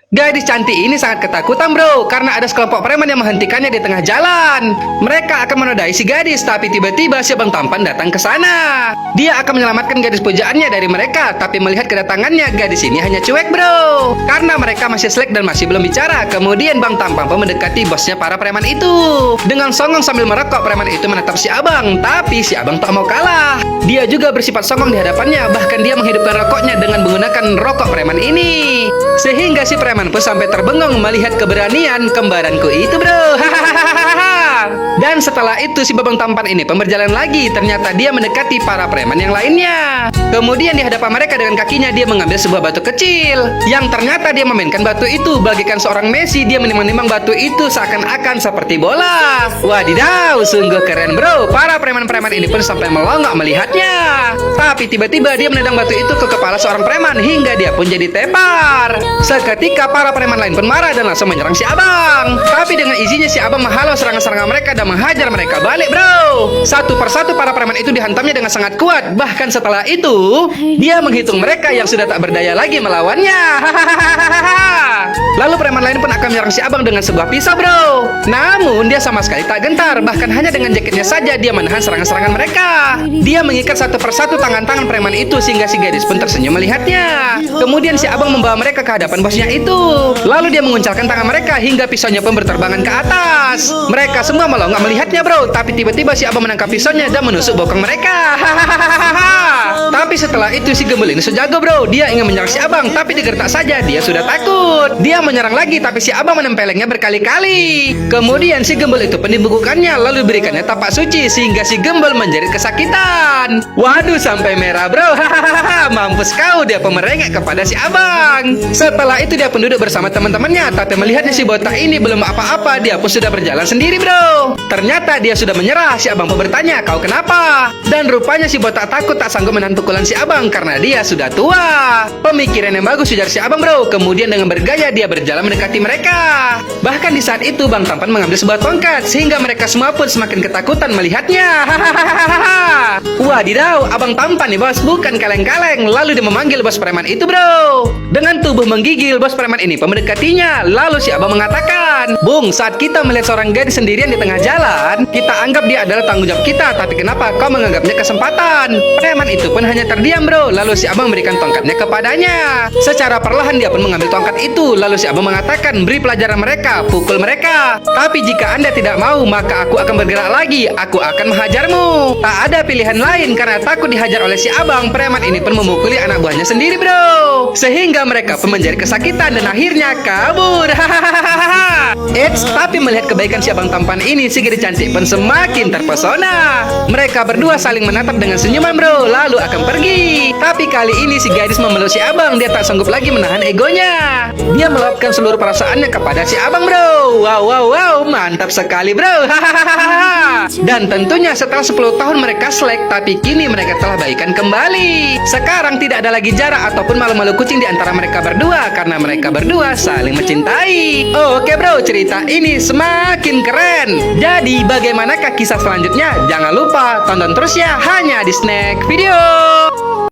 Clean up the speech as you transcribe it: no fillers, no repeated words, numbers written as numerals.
Gadis cantik ini sangat ketakutan bro, karena ada sekelompok preman yang menghentikannya di tengah jalan. Mereka akan menodai si gadis, tapi tiba-tiba si abang tampan datang ke sana. Dia akan menyelamatkan gadis pujaannya dari mereka, tapi melihat kedatangannya, gadis ini hanya cuek bro. Karena mereka masih selek dan masih belum bicara. Kemudian bang tampan pun mendekati bosnya para preman itu. Dengan songong sambil merokok, preman itu menatap si abang, tapi si abang tak mau kalah. Dia juga bersifat songong di hadapannya, bahkan dia menghidupkan rokoknya dengan menggunakan rokok preman ini. Sehingga si preman pun sampai terbengong melihat keberanian kembaranku itu bro. Dan setelah itu si babang tampan ini pun berjalan lagi. Ternyata dia mendekati para preman yang lainnya. Kemudian di hadapan mereka dengan kakinya dia mengambil sebuah batu kecil, yang ternyata dia memainkan batu itu bagaikan seorang Messi. Dia menimbang-nimbang batu itu seakan-akan seperti bola. Wadidaw, sungguh keren bro. Para preman-preman ini pun sampai melongo melihatnya. Tapi tiba-tiba dia menendang batu itu ke kepala seorang preman hingga dia pun jadi tepar. Seketika para preman lain pun marah dan langsung menyerang si abang. Tapi dengan izinnya si abang menghalau serangan-serangan mereka dan menghajar mereka balik bro. Satu persatu para preman itu dihantamnya dengan sangat kuat. Bahkan setelah itu dia menghitung mereka yang sudah tak berdaya lagi melawannya. Lalu preman lain pun akan menyerang si abang dengan sebuah pisau bro. Namun dia sama sekali tak gentar. Bahkan hanya dengan jaketnya saja dia menahan serangan-serangan mereka. Dia mengikat satu persatu tangan-tangan preman itu sehingga si gadis pun tersenyum melihatnya. Kemudian si abang membawa mereka ke hadapan bosnya itu. Lalu dia menguncalkan tangan mereka hingga pisaunya pun berterbangan ke atas. Mereka semua melongo melihatnya bro. Tapi tiba-tiba si abang menangkap pisaunya dan menusuk bokong mereka. Tapi setelah itu si gembel ini sejago bro. Dia ingin menyerang si abang, tapi digertak saja dia sudah takut. Dia menyerang lagi, tapi si abang menempelengnya berkali-kali. Kemudian si gembel itu pun dibekukannya, lalu diberikannya tapak suci sehingga si gembel menjerit kesakitan. Waduh, sampai merah bro. Mampus kau, dia pun merengek kepada si abang. Setelah itu dia pun duduk bersama teman-temannya, tapi melihatnya si botak ini belum apa-apa, dia pun sudah berjalan sendiri bro. Ternyata dia sudah menyerah. Si abang pun bertanya, kau kenapa? Dan rupanya si botak takut tak sanggup menahan pukulan si abang karena dia sudah tua. Pemikiran yang bagus ujar si abang bro. Kemudian dengan bergaya dia berjalan mendekati mereka. Bahkan di saat itu bang tampan mengambil sebuah tongkat sehingga mereka semua pun semakin ketakutan melihatnya. Wadidaw, abang tampan nih bos, bukan kaleng-kaleng. Lalu dia memanggil bos preman itu bro. Dengan tubuh menggigil, bos preman ini pun mendekatinya. Lalu si abang mengatakan, Bung, saat kita melihat seorang gadis sendirian di tengah jalan, kita anggap dia adalah tanggung jawab kita. Tapi kenapa kau menganggapnya kesempatan? Preman itu pun hanya terdiam bro. Lalu si abang memberikan tongkatnya kepadanya. Secara perlahan dia pun mengambil tongkat itu. Lalu si abang mengatakan, beri pelajaran mereka, pukul mereka. Tapi jika anda tidak mau, maka aku akan bergerak lagi. Aku akan menghajarmu. Tak ada pilihan lain karena takut dihajar oleh si abang. Preman ini pun memukuli anak buahnya sendiri bro. Sehingga mereka pun menjadi kesakitan dan akhirnya kabur. Eits, tapi melihat kebaikan si abang tampan ini, si gadis cantik pun semakin terpesona. Mereka berdua saling menatap dengan senyuman bro, lalu akan pergi. Tapi kali ini si gadis memeluk si abang. Dia tak sanggup lagi menahan egonya. Dia meluapkan seluruh perasaannya kepada si abang bro. Wow, mantap sekali bro. Dan tentunya setelah 10 tahun mereka selek, tapi kini mereka telah baikan kembali. Sekarang tidak ada lagi jarak ataupun malu-malu kucing di antara mereka berdua, karena mereka berdua saling mencintai. Oke bro, cerita ini semakin keren. Jadi bagaimanakah kisah selanjutnya? Jangan lupa tonton terus ya, hanya di Snack Video.